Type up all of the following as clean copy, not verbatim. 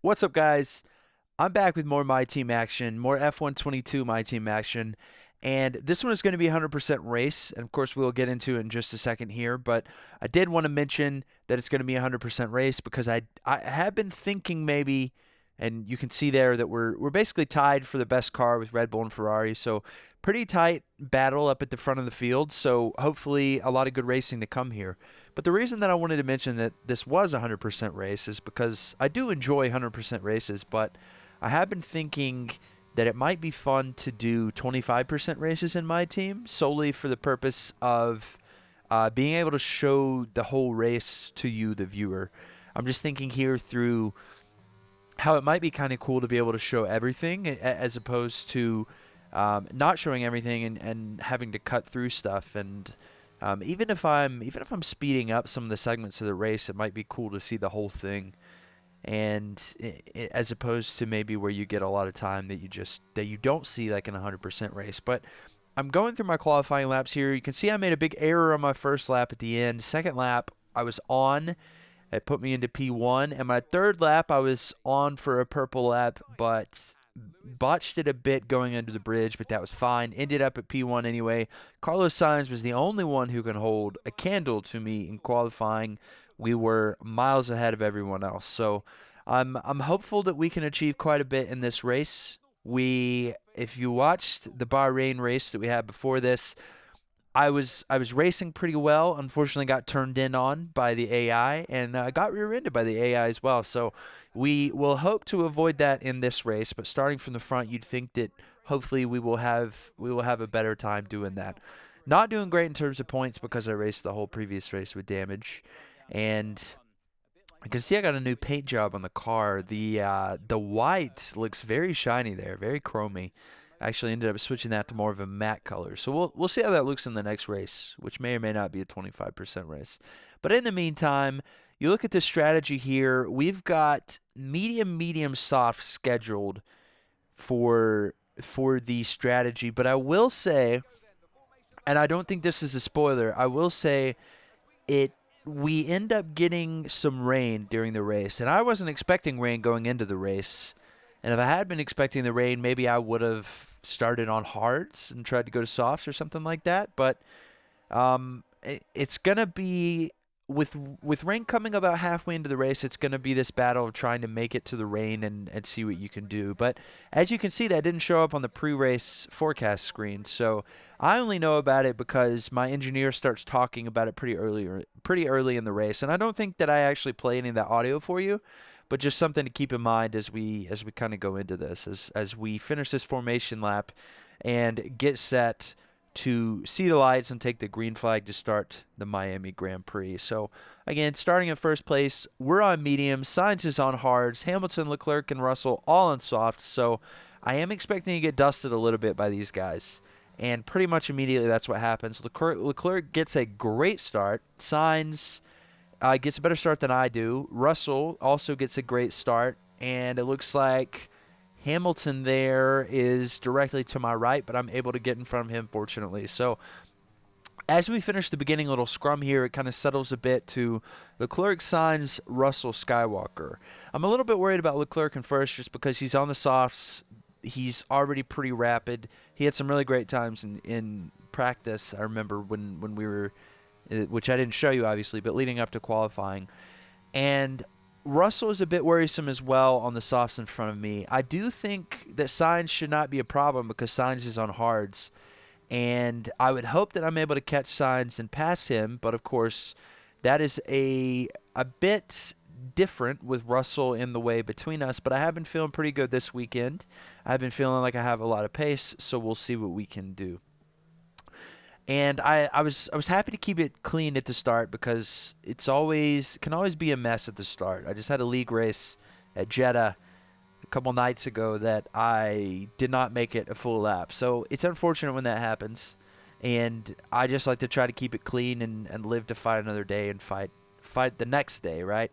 What's up, guys? I'm back with more My Team action, more F122 My Team action, and this one is going to be 100% race, and of course we'll get into it in just a second here, but I did want to mention that it's going to be 100% race because I have been thinking maybe, and you can see there that we're basically tied for the best car with Red Bull and Ferrari, so pretty tight battle up at the front of the field, so hopefully a lot of good racing to come here. But the reason that I wanted to mention that this was a 100% race is because I do enjoy 100% races, but I have been thinking that it might be fun to do 25% races in my team solely for the purpose of being able to show the whole race to you, the viewer. I'm just thinking here through how it might be kind of cool to be able to show everything as opposed to not showing everything and having to cut through stuff. And even if I'm speeding up some of the segments of the race, it might be cool to see the whole thing. And as opposed to maybe where you get a lot of time that you don't see like in a 100% race. But I'm going through my qualifying laps here. You can see I made a big error on my first lap at the end. Second lap, I was on. It put me into P1. And my third lap, I was on for a purple lap, but botched it a bit going under the bridge, but that was fine. Ended up at P1 anyway. Carlos Sainz was the only one who can hold a candle to me in qualifying. We were miles ahead of everyone else. So I'm hopeful that we can achieve quite a bit in this race. If you watched the Bahrain race that we had before this, I was racing pretty well. Unfortunately, got turned in on by the AI and got rear-ended by the AI as well. So we will hope to avoid that in this race. But starting from the front, you'd think that hopefully we will have a better time doing that. Not doing great in terms of points because I raced the whole previous race with damage, and I can see I got a new paint job on the car. The white looks very shiny there, very chromy. I actually ended up switching that to more of a matte color. So we'll see how that looks in the next race, which may or may not be a 25% race. But in the meantime, you look at the strategy here. We've got medium soft scheduled for the strategy, but I will say, and I don't think this is a spoiler, I will say it we end up getting some rain during the race, and I wasn't expecting rain going into the race. And if I had been expecting the rain, maybe I would have started on hards and tried to go to softs or something like that. But it's gonna be with rain coming about halfway into the race. It's gonna be this battle of trying to make it to the rain and see what you can do. But as you can see, that didn't show up on the pre-race forecast screen. So I only know about it because my engineer starts talking about it pretty early in the race. And I don't think that I actually play any of that audio for you, but just something to keep in mind as we kind of go into this, as we finish this formation lap and get set to see the lights and take the green flag to start the Miami Grand Prix. So again, starting in first place, we're on medium, Sainz is on hards, Hamilton, Leclerc, and Russell all on softs. So I am expecting to get dusted a little bit by these guys. And pretty much immediately that's what happens. Leclerc gets a great start. Sainz gets a better start than I do. Russell also gets a great start, and it looks like Hamilton there is directly to my right, but I'm able to get in front of him, fortunately. So as we finish the beginning little scrum here, it kind of settles a bit to Leclerc, Sainz, Russell, Skywalker. I'm a little bit worried about Leclerc in first just because he's on the softs. He's already pretty rapid. He had some really great times in practice. I remember when we were, which I didn't show you obviously, but leading up to qualifying. And Russell is a bit worrisome as well on the softs in front of me. I do think that Sainz should not be a problem because Sainz is on hards. And I would hope that I'm able to catch Sainz and pass him, but of course that is a bit different with Russell in the way between us, but I have been feeling pretty good this weekend. I've been feeling like I have a lot of pace, so we'll see what we can do. And I was happy to keep it clean at the start because can always be a mess at the start. I just had a league race at Jeddah a couple nights ago that I did not make it a full lap. So it's unfortunate when that happens. And I just like to try to keep it clean and live to fight another day and fight the next day, right?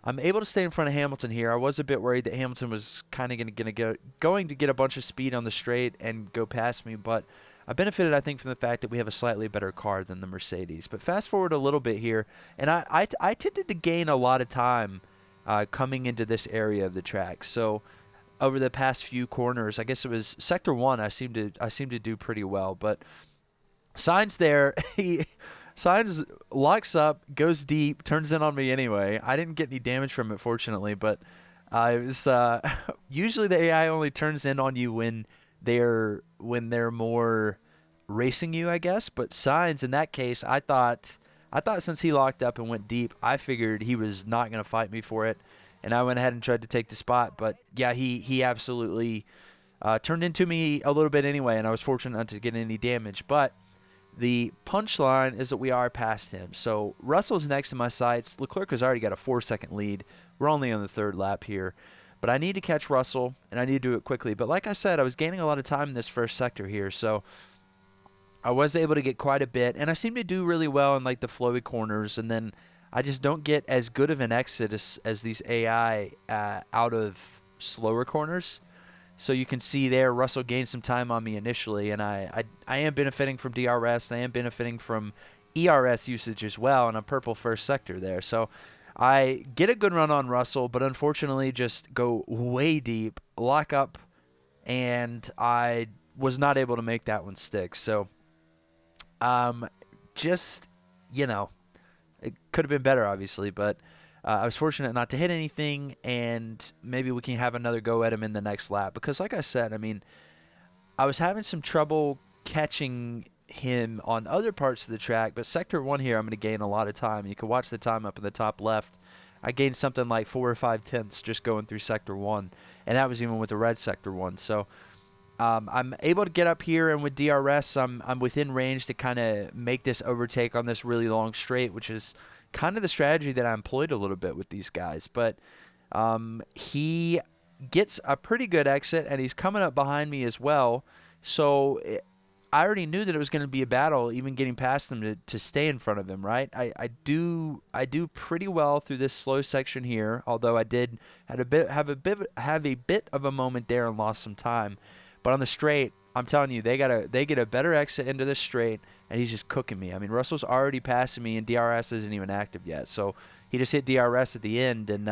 I'm able to stay in front of Hamilton here. I was a bit worried that Hamilton was kind of going to get a bunch of speed on the straight and go past me, but I benefited, I think, from the fact that we have a slightly better car than the Mercedes. But fast forward a little bit here, and I tended to gain a lot of time coming into this area of the track. So over the past few corners, I guess it was sector 1, I seem to do pretty well, but Signs there, he Signs locks up, goes deep, turns in on me anyway. I didn't get any damage from it, fortunately, but it was usually the AI only turns in on you when they're more racing you, I guess. But Signs in that case, I thought since he locked up and went deep, I figured he was not going to fight me for it, and I went ahead and tried to take the spot. But yeah, he absolutely turned into me a little bit anyway, and I was fortunate not to get any damage. But the punchline is that we are past him. So Russell's next in my sights. Leclerc has already got a 4-second lead. We're only on the third lap here. But I need to catch Russell, and I need to do it quickly. But like I said, I was gaining a lot of time in this first sector here. So I was able to get quite a bit. And I seem to do really well in like the flowy corners. And then I just don't get as good of an exit as these AI out of slower corners. So you can see there, Russell gained some time on me initially, and I am benefiting from DRS, and I am benefiting from ERS usage as well, and a purple first sector there. So I get a good run on Russell, but unfortunately just go way deep, lock up, and I was not able to make that one stick. So just, you know, it could have been better, obviously, but I was fortunate not to hit anything, and maybe we can have another go at him in the next lap. Because like I said, I mean, I was having some trouble catching him on other parts of the track, but Sector 1 here I'm going to gain a lot of time. You can watch the time up in the top left. I gained something like 4 or 5 tenths just going through Sector 1, and that was even with the red Sector 1. So I'm able to get up here, and with DRS, I'm within range to kind of make this overtake on this really long straight, which is kind of the strategy that I employed a little bit with these guys. But he gets a pretty good exit, and he's coming up behind me as well. So I already knew that it was going to be a battle, even getting past him to stay in front of him, right? I do pretty well through this slow section here, although I did have a bit of a moment there and lost some time. But on the straight, I'm telling you, they get a better exit into this straight, and he's just cooking me. I mean, Russell's already passing me, and DRS isn't even active yet. So he just hit DRS at the end, and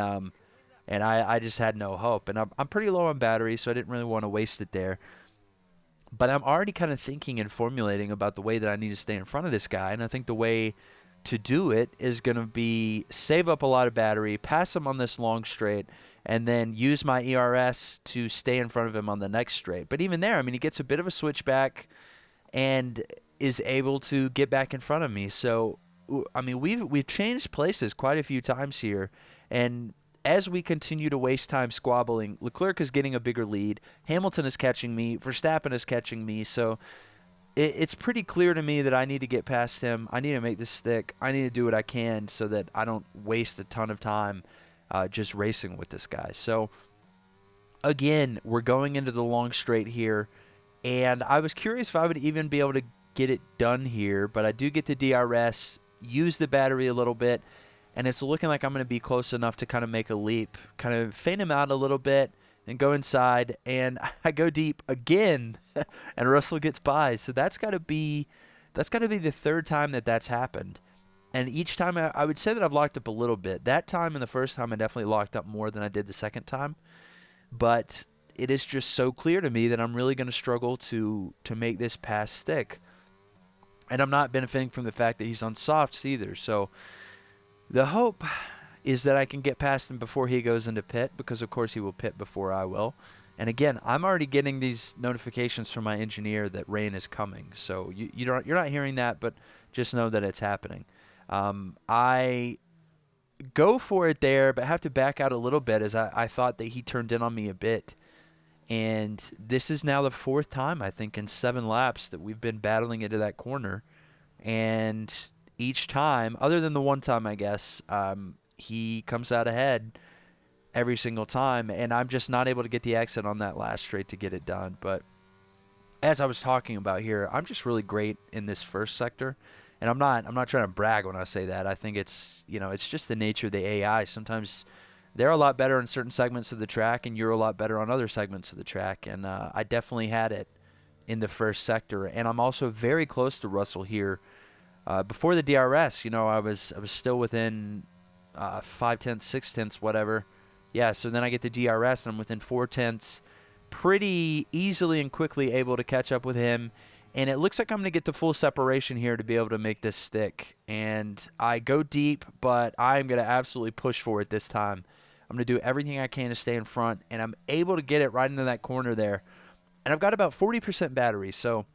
I just had no hope. And I'm pretty low on battery, so I didn't really want to waste it there. But I'm already kind of thinking and formulating about the way that I need to stay in front of this guy, and I think the way to do it is going to be save up a lot of battery, pass him on this long straight, and then use my ERS to stay in front of him on the next straight. But even there, I mean, he gets a bit of a switchback and is able to get back in front of me. So, I mean, we've changed places quite a few times here, and as we continue to waste time squabbling, Leclerc is getting a bigger lead. Hamilton is catching me. Verstappen is catching me. So it's pretty clear to me that I need to get past him. I need to make this stick. I need to do what I can so that I don't waste a ton of time just racing with this guy. So again, we're going into the long straight here, and I was curious if I would even be able to get it done here, but I do get the DRS, use the battery a little bit, and it's looking like I'm going to be close enough to kind of make a leap, kind of feint him out a little bit, and go inside, and I go deep again, and Russell gets by. So that's got to be the third time that that's happened. And each time I would say that I've locked up a little bit. That time and the first time I definitely locked up more than I did the second time. But it is just so clear to me that I'm really going to struggle to make this pass stick. And I'm not benefiting from the fact that he's on softs either. So the hope is that I can get past him before he goes into pit, because of course he will pit before I will. And again, I'm already getting these notifications from my engineer that rain is coming. So you're not hearing that, but just know that it's happening. I go for it there, but have to back out a little bit as I thought that he turned in on me a bit. And this is now the fourth time, I think, in 7 laps that we've been battling into that corner. And each time, other than the one time, I guess, he comes out ahead every single time. And I'm just not able to get the exit on that last straight to get it done. But as I was talking about here, I'm just really great in this first sector. And I'm not trying to brag when I say that. I think it's just the nature of the AI. Sometimes they're a lot better in certain segments of the track, and you're a lot better on other segments of the track. And I definitely had it in the first sector. And I'm also very close to Russell here. Before the DRS, I was still within 5 tenths, 6 tenths, whatever. Yeah, so then I get the DRS and I'm within 4 tenths, pretty easily and quickly able to catch up with him. And it looks like I'm going to get the full separation here to be able to make this stick. And I go deep, but I'm going to absolutely push for it this time. I'm going to do everything I can to stay in front, and I'm able to get it right into that corner there. And I've got about 40% battery, so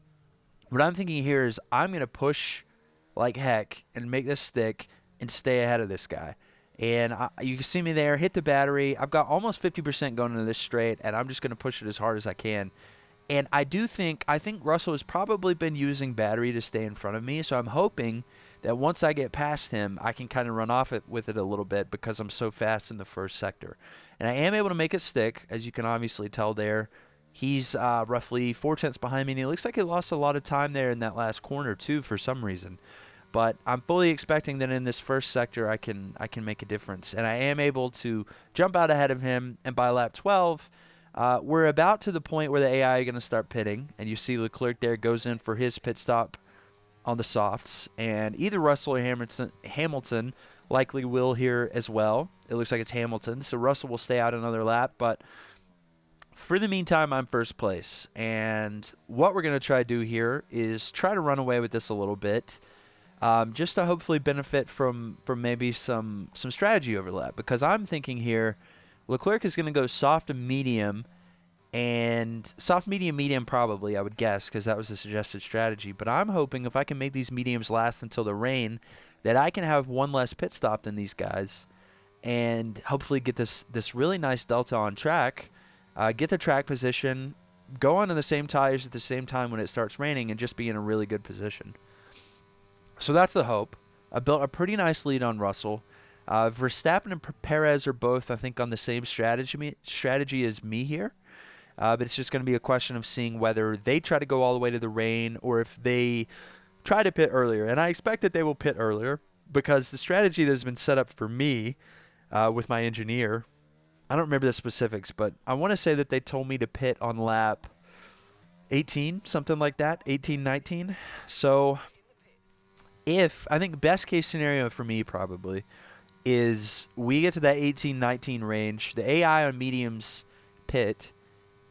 what I'm thinking here is I'm going to push like heck and make this stick and stay ahead of this guy. And you can see me there, hit the battery. I've got almost 50% going into this straight, and I'm just going to push it as hard as I can. And I think Russell has probably been using battery to stay in front of me, so I'm hoping that once I get past him, I can kind of run off with it a little bit because I'm so fast in the first sector. And I am able to make it stick, as you can obviously tell there. He's roughly 4 tenths behind me, and he looks like he lost a lot of time there in that last corner too for some reason. But I'm fully expecting that in this first sector I can make a difference. And I am able to jump out ahead of him, and by lap 12, we're about to the point where the AI are going to start pitting, and you see Leclerc there goes in for his pit stop on the softs, and either Russell or Hamilton likely will here as well. It looks like it's Hamilton, so Russell will stay out another lap, but for the meantime, I'm first place, and what we're going to try to do here is try to run away with this a little bit, just to hopefully benefit from maybe some strategy overlap, because I'm thinking here Leclerc is going to go soft to medium, and soft, medium, medium probably, I would guess, because that was the suggested strategy. But I'm hoping if I can make these mediums last until the rain, that I can have one less pit stop than these guys, and hopefully get this really nice delta on track, get the track position, go onto the same tires at the same time when it starts raining, and just be in a really good position. So that's the hope. I built a pretty nice lead on Russell. Verstappen and Perez are both, I think, on the same strategy as me here. But it's just going to be a question of seeing whether they try to go all the way to the rain or if they try to pit earlier. And I expect that they will pit earlier because the strategy that has been set up for me with my engineer, I don't remember the specifics, but I want to say that they told me to pit on lap 18, something like that, 18, 19. So I think best case scenario for me probably is we get to that 18, 19 range, the AI on mediums pit,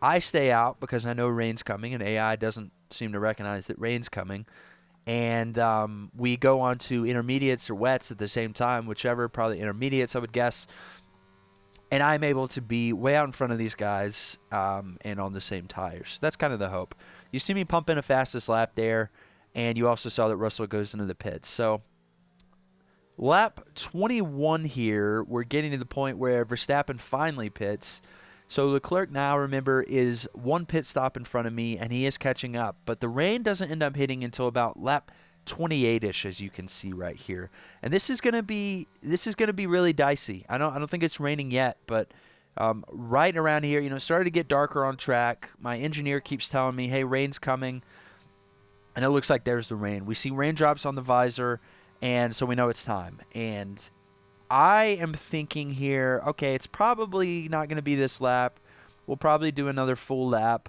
I stay out because I know rain's coming, and AI doesn't seem to recognize that rain's coming. And we go on to intermediates or wets at the same time, whichever, probably intermediates, I would guess. And I'm able to be way out in front of these guys and on the same tires. That's kind of the hope. You see me pump in a fastest lap there, and you also saw that Russell goes into the pits. So lap 21 here, we're getting to the point where Verstappen finally pits. So Leclerc now, remember, is one pit stop in front of me, and he is catching up. But the rain doesn't end up hitting until about lap 28-ish, as you can see right here. And this is gonna be really dicey. I don't think it's raining yet, but right around here, it started to get darker on track. My engineer keeps telling me, "Hey, rain's coming," and it looks like there's the rain. We see raindrops on the visor, and so we know it's time. And I am thinking here, okay, it's probably not going to be this lap. We'll probably do another full lap,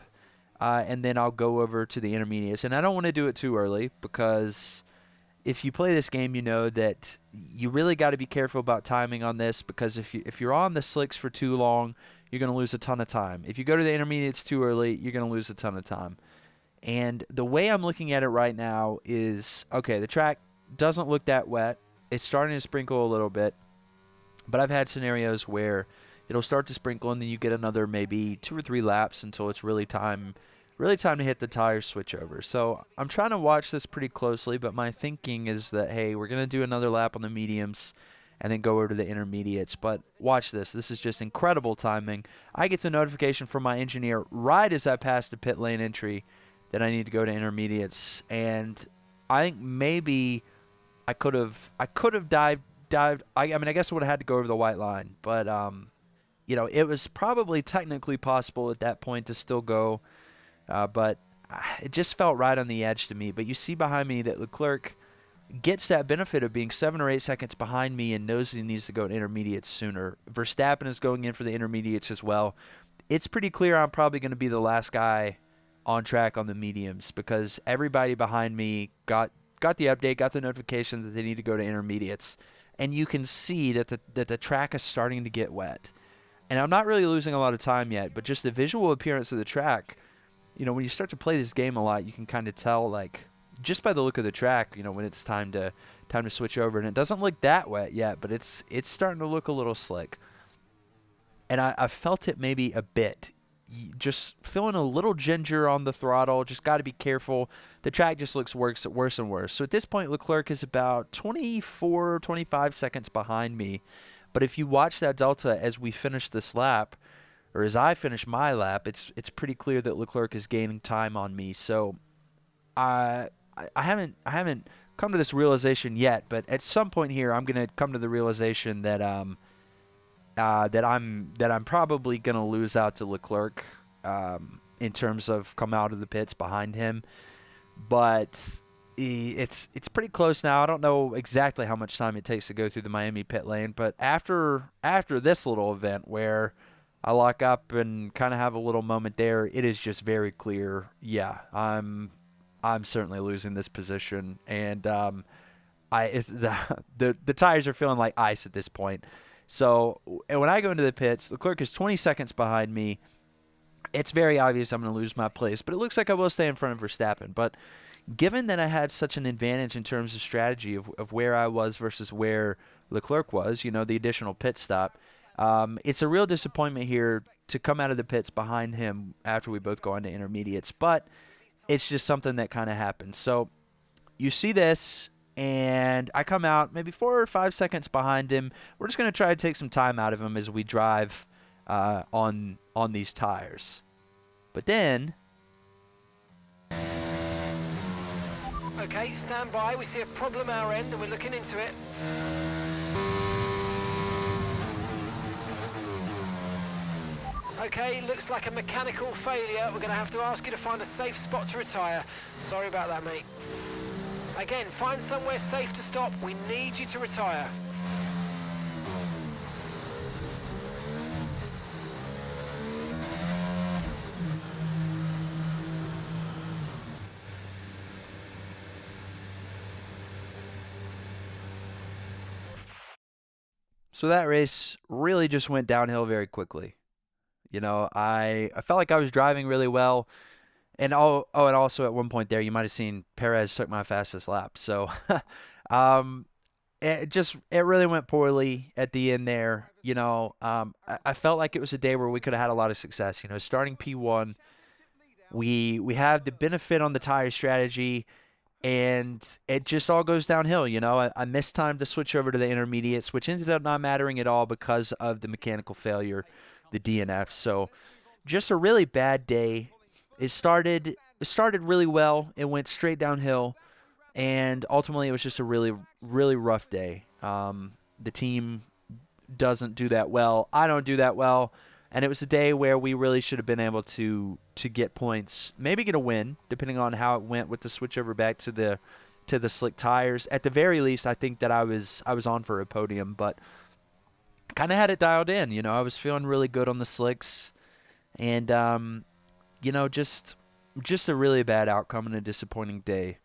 and then I'll go over to the intermediates. And I don't want to do it too early because if you play this game, you know that you really got to be careful about timing on this because if you're on the slicks for too long, you're going to lose a ton of time. If you go to the intermediates too early, you're going to lose a ton of time. And the way I'm looking at it right now is, okay, the track doesn't look that wet. It's starting to sprinkle a little bit. But I've had scenarios where it'll start to sprinkle and then you get another maybe 2 or 3 laps until it's really time to hit the tire switch over. So I'm trying to watch this pretty closely, but my thinking is that, hey, we're going to do another lap on the mediums and then go over to the intermediates. But watch this. This is just incredible timing. I get the notification from my engineer right as I pass the pit lane entry that I need to go to intermediates. And I think maybe I could have dived. I guess I would have had to go over the white line, but it was probably technically possible at that point to still go, but it just felt right on the edge to me. But you see behind me that Leclerc gets that benefit of being 7 or 8 seconds behind me and knows he needs to go to intermediates sooner. Verstappen is going in for the intermediates as well. It's pretty clear I'm probably going to be the last guy on track on the mediums because everybody behind me got the update, got the notification that they need to go to intermediates. and you can see that the track is starting to get wet. And I'm not really losing a lot of time yet, but just the visual appearance of the track, when you start to play this game a lot, you can kind of tell, like, just by the look of the track, when it's time to switch over. And it doesn't look that wet yet, but it's starting to look a little slick. And I felt it maybe a bit. Just feeling a little ginger on the throttle. Just got to be careful. The track just looks worse and worse. So at this point, Leclerc is about 24, 25 seconds behind me. But if you watch that delta as we finish this lap, or as I finish my lap, it's pretty clear that Leclerc is gaining time on me. So I haven't come to this realization yet, but at some point here, I'm gonna come to the realization that that I'm probably gonna lose out to Leclerc in terms of come out of the pits behind him. But it's pretty close now. I don't know exactly how much time it takes to go through the Miami pit lane, but after this little event where I lock up and kind of have a little moment there, it is just very clear. Yeah, I'm certainly losing this position, and the tires are feeling like ice at this point. So when I go into the pits, Leclerc is 20 seconds behind me. It's very obvious I'm going to lose my place, but it looks like I will stay in front of Verstappen. But given that I had such an advantage in terms of strategy of where I was versus where Leclerc was, the additional pit stop, it's a real disappointment here to come out of the pits behind him after we both go into intermediates. But it's just something that kind of happens. So you see this, and I come out maybe 4 or 5 seconds behind him. We're just going to try to take some time out of him as we drive on these tires. But then... Okay, stand by. We see a problem our end and we're looking into it. Okay, looks like a mechanical failure. We're going to have to ask you to find a safe spot to retire. Sorry about that, mate. Again, find somewhere safe to stop. We need you to retire. So that race really just went downhill very quickly. I felt like I was driving really well. And and also at one point there, you might have seen Perez took my fastest lap. So it really went poorly at the end there. I felt like it was a day where we could have had a lot of success. Starting P1, we have the benefit on the tire strategy, and it just all goes downhill. I missed time to switch over to the intermediates, which ended up not mattering at all because of the mechanical failure, the DNF. So just a really bad day. It started really well. It went straight downhill, and ultimately it was just a really, really rough day. The team doesn't do that well. I don't do that well, and it was a day where we really should have been able to get points, maybe get a win, depending on how it went with the switch over back to the slick tires. At the very least, I think that I was on for a podium, but kind of had it dialed in. I was feeling really good on the slicks, and just a really bad outcome and a disappointing day.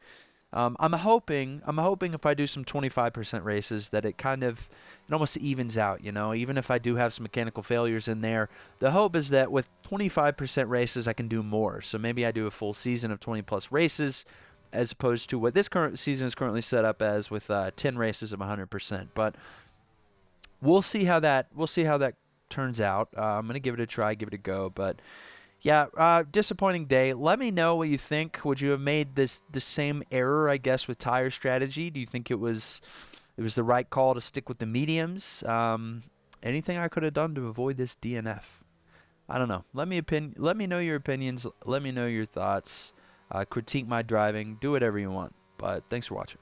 I'm hoping if I do some 25% races that it almost evens out. Even if I do have some mechanical failures in there, the hope is that with 25% races I can do more. So maybe I do a full season of 20 plus races, as opposed to what this current season is currently set up as with 10 races of 100%. But we'll see how that turns out. I'm gonna give it a try, give it a go, but. Yeah, disappointing day. Let me know what you think. Would you have made the same error, I guess, with tire strategy? Do you think it was the right call to stick with the mediums? Anything I could have done to avoid this DNF? I don't know. Let me know your opinions. Let me know your thoughts. Critique my driving. Do whatever you want. But thanks for watching.